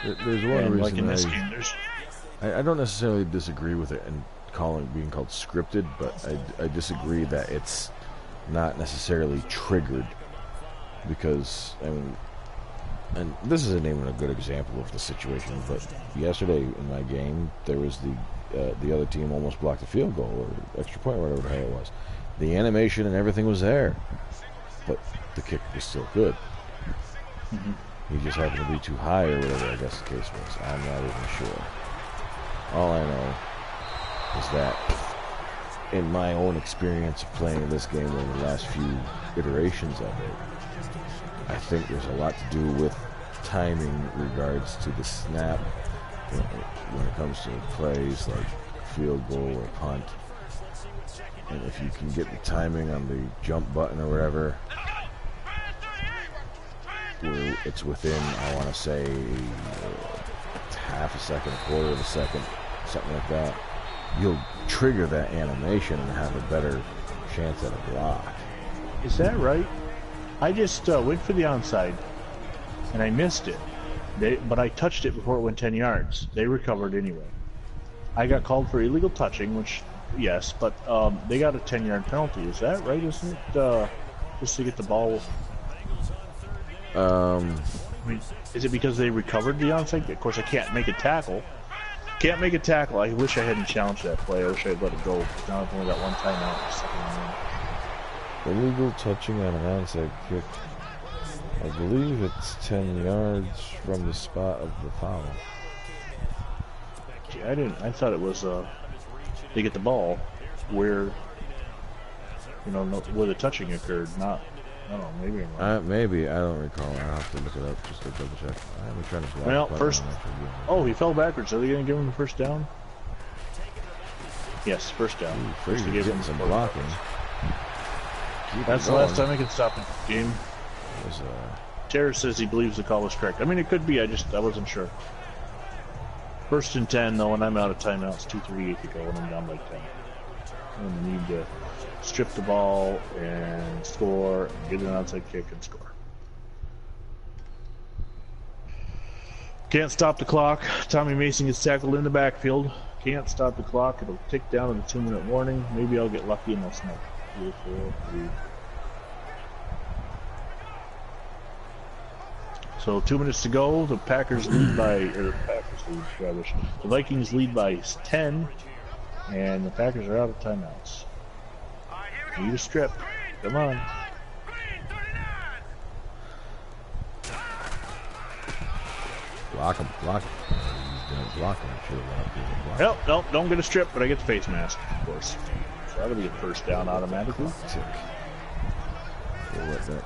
B: There's one
A: And
B: reason
A: like in this game, there's
B: I don't necessarily disagree with it and being called scripted, but I disagree that it's not necessarily triggered, because I mean, and this isn't even a good example of the situation, but yesterday in my game there was the other team almost blocked a field goal or extra point or whatever the hell it was. The animation and everything was there, but the kick was still good. He just happened to be too high or whatever I guess the case was. I'm not even sure. All I know is that in my own experience of playing this game over the last few iterations of it, I think there's a lot to do with timing in regards to the snap when it comes to plays like field goal or punt. And if you can get the timing on the jump button or whatever, where it's within, I want to say, half a second, a quarter of a second, something like that, you'll trigger that animation and have a better chance at a block.
A: Is that right? I just went for the onside, and I missed it. But I touched it before it went 10 yards. They recovered anyway. I got called for illegal touching, which, yes, but they got a 10-yard penalty. Is that right, isn't it? Just to get the ball... I mean, is it because they recovered the onside? Of course, I can't make a tackle. Can't make a tackle. I wish I hadn't challenged that play. I wish I had let it go. Now I've only got one timeout.
B: Illegal touching on an onside kick. I believe it's 10 yards from the spot of the foul.
A: Gee, I thought it was they get the ball where You know, where the touching occurred. Not, I don't know, maybe I'm wrong.
B: Maybe, I don't recall. I'll have to look it up just to double check. I'm trying to block.
A: Well,
B: but
A: first.
B: I'm actually doing it.
A: Oh, he fell backwards. Are they going to give him the first down? Yes, first down.
B: Ooh,
A: First
B: Frazier's
A: they gave
B: getting
A: him
B: some
A: the
B: blocking. Keep
A: That's
B: it
A: the last
B: going.
A: time I can stop the game.
B: Was,
A: Terrace says he believes the call was correct. I mean, it could be. I wasn't sure. First and 10, though, and I'm out of timeouts. 2:38 to go, and I'm down by 10. I'm going to need to strip the ball and score, and get an onside kick and score. Can't stop the clock. Tommy Mason gets tackled in the backfield. Can't stop the clock. It'll tick down to the 2-minute warning. Maybe I'll get lucky and I'll smoke. 3, 4, 3. So 2 minutes to go. The Packers lead by, or the Packers lead, rubbish. The Vikings lead by 10, and the Packers are out of timeouts. Need a strip. Come on.
B: block him, block him. He's gonna block him. Should have blocked him.
A: Nope, nope, don't get a strip, but I get the face mask, of course. So that'll be a first down automatically.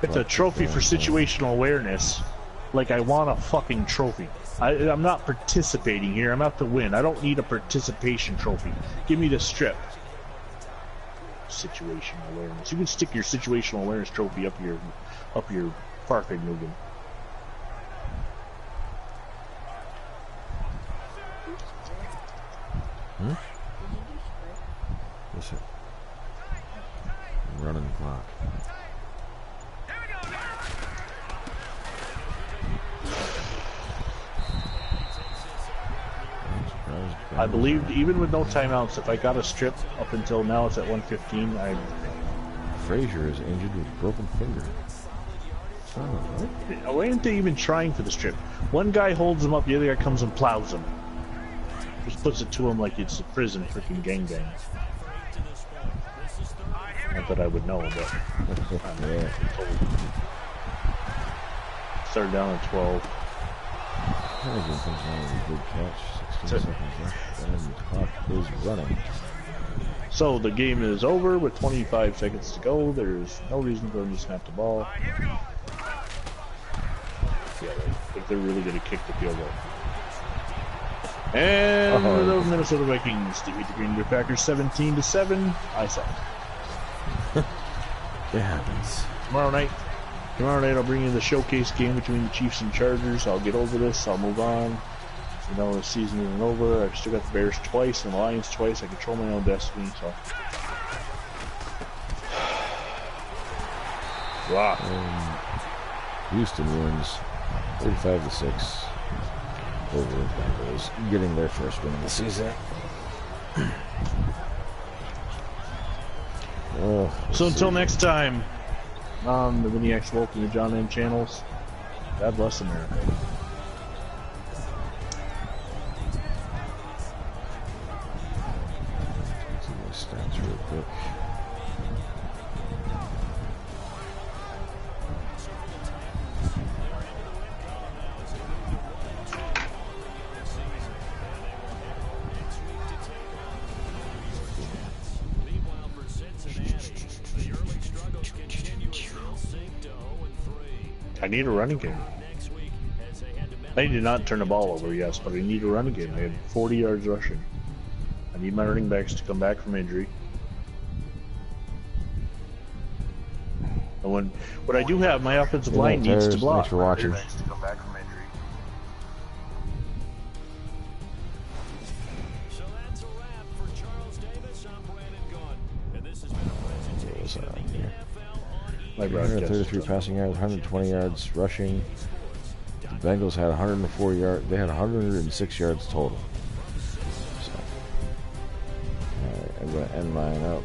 A: It's a trophy for situational awareness. Like I want a fucking trophy. I'm not participating here. I'm out to win. I don't need a participation trophy. Give me the strip. Situational awareness. You can stick your situational awareness trophy up your parking noggin.
B: What's it? Running the clock.
A: I believed even with no timeouts, if I got a strip up until now, it's at 1:15.
B: Frazier is injured with broken finger.
A: Why aren't they even trying for the strip? One guy holds him up, the other guy comes and plows him. Just puts it to him like it's a prison freaking gangbang. Not that I would know, but
B: Yeah.
A: started down at 12.
B: Harrigan comes down with a good catch. 16 seconds left. And the clock is running.
A: So the game is over with 25 seconds to go. There's no reason for them to snap the ball. Yeah, I think they're really going to kick the field goal. And the Minnesota Vikings defeat the Green Bay Packers 17-7. I suck.
B: It happens.
A: Tomorrow night I'll bring you the showcase game between the Chiefs and Chargers. I'll get over this. I'll move on. You know, the season isn't over. I've still got the Bears twice and the Lions twice. I control my own destiny, so. Wow.
B: Houston wins 35-6 over the Bengals, getting their first win of the season.
A: So until next time, on the Miniacs Wolf and the John M channels, God bless America.
B: Let's see my stats real quick.
D: Meanwhile, for Cincinnati, the early struggles continue as they'll sink to 0-3.
A: I need a running game.
D: Next week, as they head to
A: I did not turn the ball over, yes, but I need a running game. I had 40 yards rushing. I need my running backs to come back from injury. And what I do have, my offensive line needs to block.
B: Thanks for watching.
A: To come back from injury.
D: So that's a wrap for Charles Davis. I'm Brandon Gunn, and this has been a presentation of the NFL on
A: My broadcast.
B: 133 passing yards, 120 yards rushing. The Bengals had 104 yards. They had 106 yards total. So, all right, I'm going to end mine up.